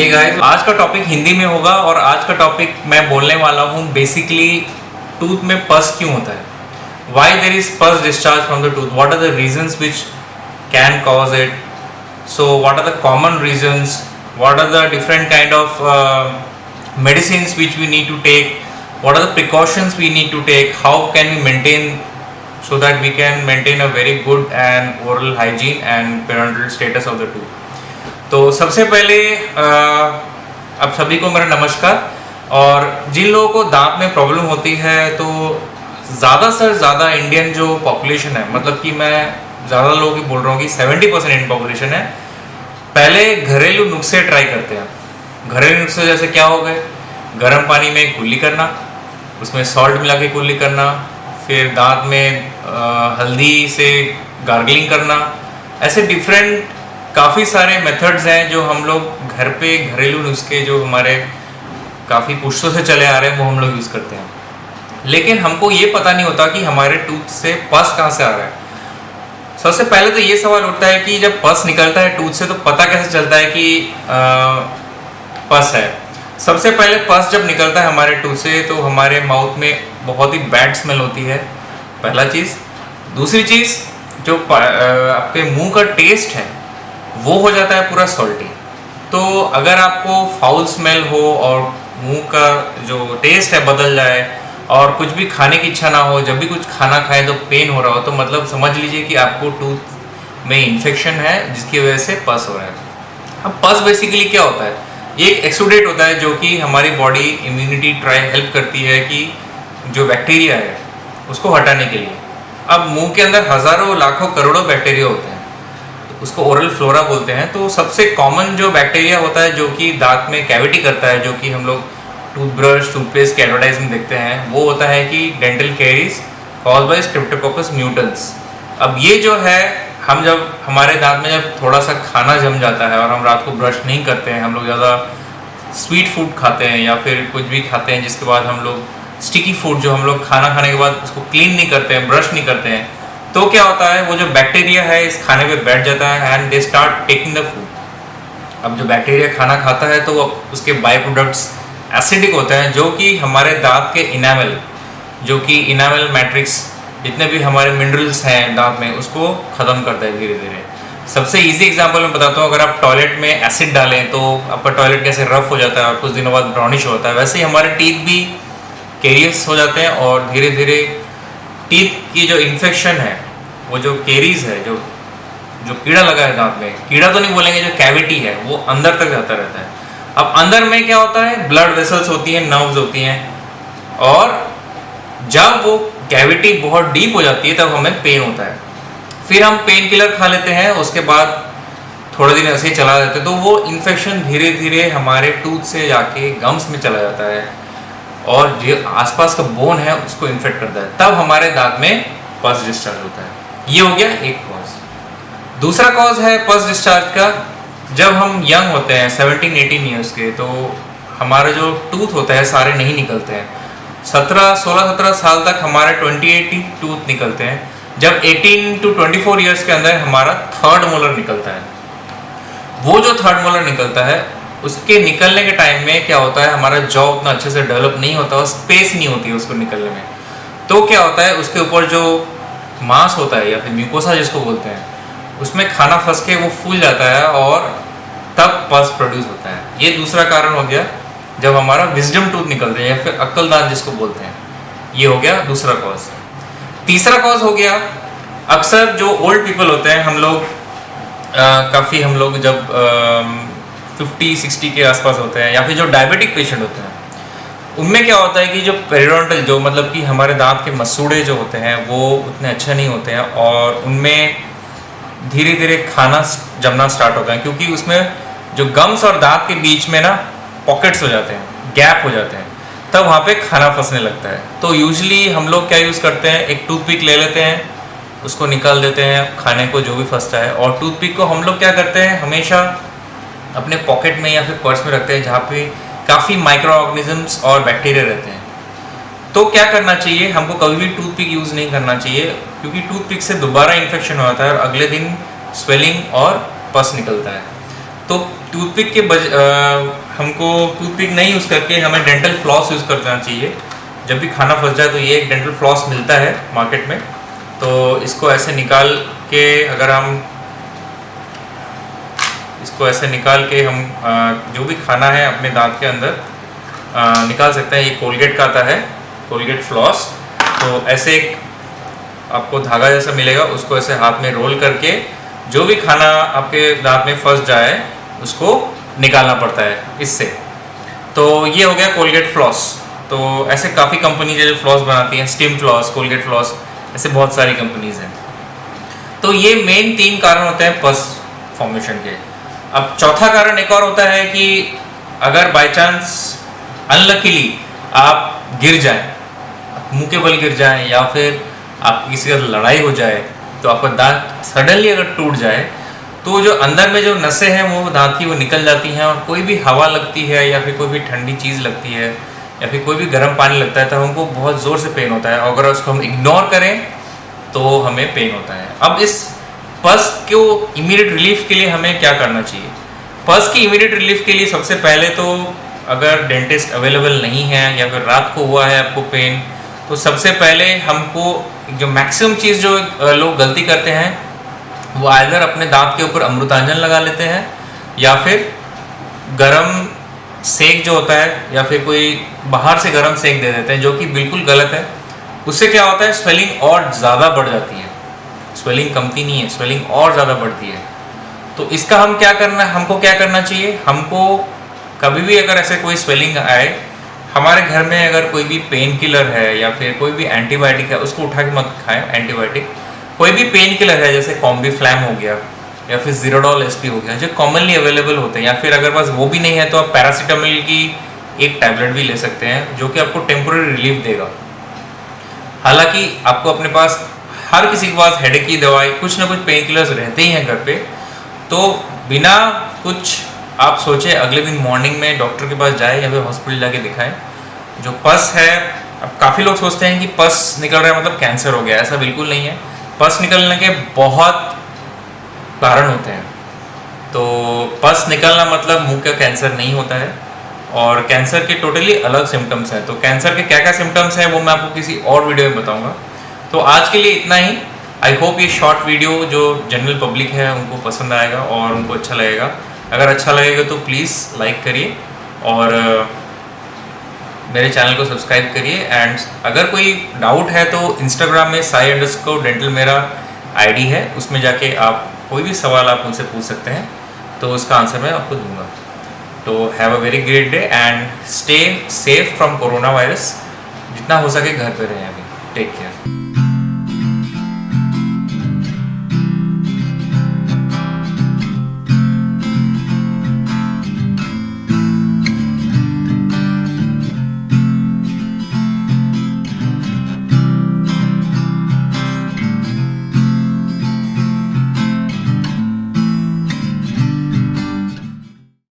Hey guys, आज का topic Hindi में होगा और आज का टॉपिक मैं बोलने वाला हूँ बेसिकली टूथ में पस क्यों होता है, why there is pus discharge from the tooth, what are the reasons which can cause it, so what are the common reasons, what are the different kind of medicines which we need to take, what are the precautions we need to take, how can we maintain so that we can maintain a very good and oral hygiene and periodontal status of the tooth. तो सबसे पहले अब सभी को मेरा नमस्कार। और जिन लोगों को दांत में प्रॉब्लम होती है तो ज़्यादा से ज़्यादा इंडियन जो पॉपुलेशन है, मतलब कि मैं ज़्यादा लोगों की बोल रहा हूँ कि 70% इंडियन पॉपुलेशन है, पहले घरेलू नुस्खे ट्राई करते हैं। घरेलू नुस्खे जैसे क्या हो गए, गर्म पानी में कुल्ली करना, उसमें सॉल्ट मिला के कुल्ली करना, फिर दांत में हल्दी से गार्गलिंग करना, ऐसे डिफरेंट काफ़ी सारे मेथड्स हैं जो हम लोग घर पे घरेलू नुस्खे जो हमारे काफ़ी पुश्तों से चले आ रहे हैं वो हम लोग यूज़ करते हैं। लेकिन हमको ये पता नहीं होता कि हमारे टूथ से पस कहाँ से आ रहा है। सबसे पहले तो ये सवाल उठता है कि जब पस निकलता है टूथ से तो पता कैसे चलता है कि पस है। सबसे पहले पस जब निकलता है हमारे टूथ से तो हमारे माउथ में बहुत ही बैड स्मेल होती है, पहला चीज़। दूसरी चीज़, जो आपके मुंह का टेस्ट है वो हो जाता है पूरा सॉल्टी। तो अगर आपको फाउल स्मेल हो और मुंह का जो टेस्ट है बदल जाए और कुछ भी खाने की इच्छा ना हो, जब भी कुछ खाना खाए तो पेन हो रहा हो, तो मतलब समझ लीजिए कि आपको टूथ में इन्फेक्शन है जिसकी वजह से पस हो रहा है। अब पस बेसिकली क्या होता है, ये एक एक्सुडेट होता है जो कि हमारी बॉडी इम्यूनिटी हेल्प करती है कि जो बैक्टीरिया है उसको हटाने के लिए। अब मुंह के अंदर हज़ारों लाखों करोड़ों बैक्टीरिया होते हैं, तो उसको ओरल फ्लोरा बोलते हैं। तो सबसे कॉमन जो बैक्टीरिया होता है जो कि दांत में कैविटी करता है, जो कि हम लोग टूथब्रश टूथपेस्ट के एडवर्टाइजमेंट देखते हैं, वो होता है कि dental caries cause by streptococcus mutans. अब ये जो है, हम जब हमारे दांत में जब थोड़ा सा खाना जम जाता है और हम रात को ब्रश नहीं करते हैं, हम लोग ज़्यादा स्वीट फूड खाते हैं या फिर कुछ भी खाते हैं जिसके बाद हम लोग स्टिकी फूड, जो हम लोग खाना खाने के बाद उसको क्लीन नहीं करते हैं, ब्रश नहीं करते हैं, तो क्या होता है वो जो बैक्टीरिया है इस खाने पे बैठ जाता है and they start taking the food. अब जो बैक्टीरिया खाना खाता है तो उसके बाय प्रोडक्ट्स एसिडिक होते हैं जो कि हमारे दांत के इनामल, जो कि इनामल मैट्रिक्स, जितने भी हमारे मिनरल्स हैं दांत में, उसको ख़त्म करता है धीरे धीरे। सबसे इजी एग्जांपल मैं बताता हूँ, अगर आप टॉयलेट में एसिड डालें तो आपका टॉयलेट कैसे रफ हो जाता है और कुछ दिनों बाद ब्राउनिश होता है, वैसे ही हमारे टीथ भी केरियस हो जाते हैं और धीरे धीरे टीथ की जो इन्फेक्शन है, वो जो केरीज है, जो कीड़ा लगा है दांत में, कीड़ा तो नहीं बोलेंगे, जो कैविटी है वो अंदर तक जाता रहता है। अब अंदर में क्या होता है, ब्लड वेसल्स होती हैं, नर्व्स होती हैं, और जब वो कैविटी बहुत डीप हो जाती है तब हमें पेन होता है। फिर हम पेन किलर खा लेते हैं, उसके बाद थोड़े दिन ऐसे ही चला जाता है, तो वो इन्फेक्शन धीरे धीरे हमारे टूथ से जाके गम्स में चला जाता है और जो आसपास का बोन है उसको इन्फेक्ट करता है, तब हमारे दांत में पस डिस्चार्ज होता है। ये हो गया एक कॉज। दूसरा कॉज है पस डिस्चार्ज का, जब हम यंग होते हैं 17-18 ईयर्स के, तो हमारे जो टूथ होते हैं सारे नहीं निकलते हैं। 16-17 साल तक हमारे 28 टूथ निकलते हैं, जब 18 to 24 ईयर्स के अंदर हमारा थर्ड मोलर निकलता है। वो जो थर्ड मोलर निकलता है उसके निकलने के टाइम में क्या होता है, हमारा जॉ उतना अच्छे से डेवलप नहीं होता और स्पेस नहीं होती है उसको निकलने में। तो क्या होता है, उसके ऊपर जो मांस होता है या फिर म्यूकोसा जिसको बोलते हैं, उसमें खाना फंस के वो फूल जाता है और तब पस प्रोड्यूस होता है। ये दूसरा कारण हो गया जब हमारा विजडम टूथ निकलते हैं या फिर अक्ल दांत जिसको बोलते हैं, ये हो गया दूसरा कॉज। तीसरा कॉज हो गया, अक्सर जो ओल्ड पीपल होते हैं, हम लोग काफ़ी हम लोग जब 50-60 के आसपास होते हैं, या फिर जो डायबिटिक पेशेंट होते हैं, उनमें क्या होता है कि जो पेरिडोंटल, जो मतलब कि हमारे दांत के मसूड़े जो होते हैं वो उतने अच्छे नहीं होते हैं और उनमें धीरे धीरे खाना जमना स्टार्ट होता है, क्योंकि उसमें जो गम्स और दांत के बीच में ना पॉकेट्स हो जाते हैं, गैप हो जाते हैं, तब वहाँ पे खाना फंसने लगता है। तो यूजुअली हम लोग क्या यूज़ करते हैं, एक टूथपिक ले लेते हैं, उसको निकाल देते हैं खाने को जो भी फंसता है, और टूथपिक को हम लोग क्या करते हैं, हमेशा अपने पॉकेट में या फिर पर्स में रखते हैं जहाँ पे काफ़ी माइक्रो ऑर्गेनिजम्स और बैक्टीरिया रहते हैं। तो क्या करना चाहिए, हमको कभी भी टूथपिक यूज़ नहीं करना चाहिए, क्योंकि टूथपिक से दोबारा इन्फेक्शन हो जाता है और अगले दिन स्वेलिंग और पस निकलता है। तो टूथपिक के हमको टूथपिक नहीं यूज़ करके हमें डेंटल फ्लॉस यूज़ करना चाहिए। जब भी खाना फंस जाए तो ये एक डेंटल फ्लॉस मिलता है मार्केट में, तो इसको ऐसे निकाल के अगर हम इसको ऐसे निकाल के हम जो भी खाना है अपने दांत के अंदर निकाल सकते हैं। ये कोलगेट का आता है, कोलगेट फ्लॉस। तो ऐसे एक आपको धागा जैसा मिलेगा, उसको ऐसे हाथ में रोल करके जो भी खाना आपके दांत में फंस जाए उसको निकालना पड़ता है इससे। तो ये हो गया कोलगेट फ्लॉस। तो ऐसे काफ़ी कंपनी जो फ्लॉस बनाती हैं, स्टीम फ्लॉस, कोलगेट फ्लॉस, ऐसे बहुत सारी कंपनीज हैं। तो ये मेन 3 कारण होते हैं पस फॉर्मेशन के। अब चौथा कारण एक और होता है कि अगर बाय चांस अनलकीली आप गिर जाएं, मुंह के बल गिर जाएं, या फिर आपकी किसी का लड़ाई हो जाए, तो आपका दांत सडनली अगर टूट जाए तो जो अंदर में जो नसें हैं वो दांत की वो निकल जाती हैं, और कोई भी हवा लगती है या फिर कोई भी ठंडी चीज़ लगती है या फिर कोई भी गर्म पानी लगता है तो हमको बहुत ज़ोर से पेन होता है। और अगर उसको हम इग्नोर करें तो हमें पेन होता है। अब इस पस को इमीडिएट रिलीफ के लिए हमें क्या करना चाहिए? पस की इमीडिएट रिलीफ के लिए सबसे पहले तो अगर डेंटिस्ट अवेलेबल नहीं है या फिर रात को हुआ है आपको पेन, तो सबसे पहले हमको जो मैक्सिमम चीज़ जो लोग गलती करते हैं वो आइदर अपने दांत के ऊपर अमृतांजन लगा लेते हैं या फिर गरम सेक जो होता है या फिर कोई बाहर से गरम सेक दे देते हैं, जो कि बिल्कुल गलत है। उससे क्या होता है, स्वेलिंग और ज़्यादा बढ़ जाती है। स्वेलिंग कमती नहीं है, स्वेलिंग और ज़्यादा बढ़ती है। तो इसका हमको क्या करना चाहिए? हमको कभी भी अगर ऐसे कोई स्वेलिंग आए, हमारे घर में अगर कोई भी पेन किलर है या फिर कोई भी एंटीबायोटिक है, उसको उठा के मत खाएं। एंटीबायोटिक कोई भी पेन किलर है, जैसे कॉम्बीफ्लैम हो गया या फिर ज़ीरोडॉल एसपी हो गया, जो कॉमनली अवेलेबल होते हैं, या फिर अगर बस वो भी नहीं है तो आप पैरासीटामोल की एक टैबलेट भी ले सकते हैं जो कि आपको टेम्पोररी रिलीफ देगा। हालांकि आपको अपने पास हर किसी के पास हेडेक की दवाई, कुछ ना कुछ पेन किलर्स रहते ही हैं घर पे, तो बिना कुछ आप सोचे अगले दिन मॉर्निंग में डॉक्टर के पास जाए या फिर हॉस्पिटल जाके दिखाएं। जो पस है, अब काफ़ी लोग सोचते हैं कि पस निकल रहा है मतलब कैंसर हो गया, ऐसा बिल्कुल नहीं है। पस निकलने के बहुत कारण होते हैं। तो पस निकलना मतलब मुंह का कैंसर नहीं होता है, और कैंसर के टोटली अलग सिम्टम्स हैं। तो कैंसर के क्या क्या सिम्टम्स हैं वो मैं आपको किसी और वीडियो में बताऊंगा। तो आज के लिए इतना ही। आई होप ये शॉर्ट वीडियो जो जनरल पब्लिक है उनको पसंद आएगा और उनको अच्छा लगेगा। अगर अच्छा लगेगा तो प्लीज़ लाइक करिए और मेरे चैनल को सब्सक्राइब करिए। एंड अगर कोई डाउट है तो इंस्टाग्राम में sai_dental मेरा आईडी है, उसमें जाके आप कोई भी सवाल आप मुझसे पूछ सकते हैं, तो उसका आंसर मैं आपको दूंगा। तो have a very great day and stay safe from corona virus. जितना हो सके घर पे रहें अभी। Take care.